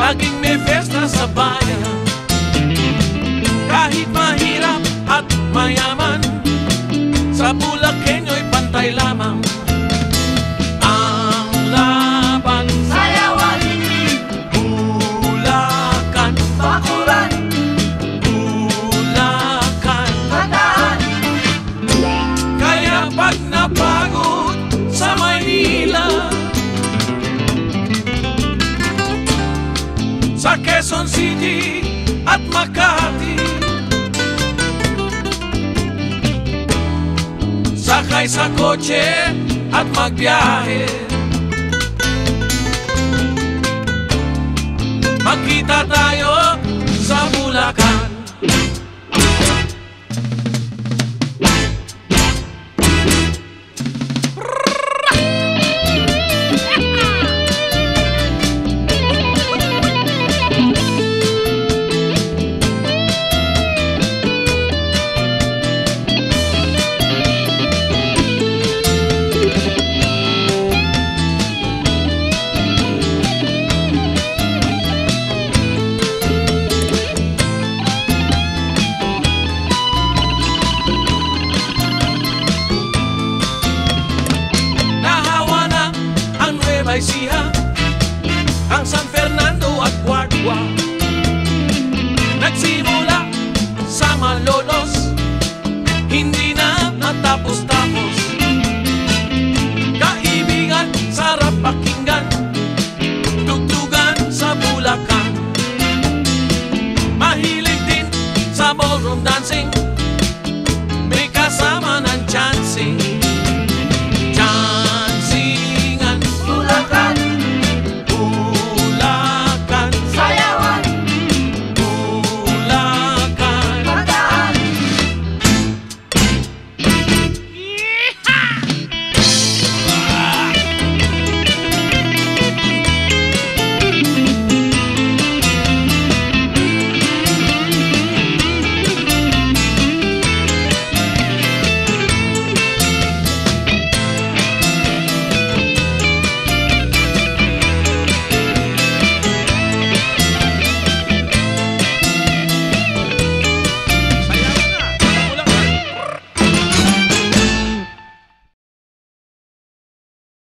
laging may fiesta sa bayan. Kahit mahirap at mayaman, sa Bulakenyo'y pantay lamang ang laban. Sayawan, Bulacan, Bakuran, Bulacan, Bataan. kaya pag napagod sa Maynila, sa Quezon City at Makati, sakay sa kotse at magbiyahe, magkita tayo sa Bulacan. Siya, ang San Fernando at Guagua, nagsimula sa Malolos, hindi na matapos-tapos. Kaibigan, sarap pakinggan, tugtugan sa Bulacan. Mahilig din sa ballroom dancing,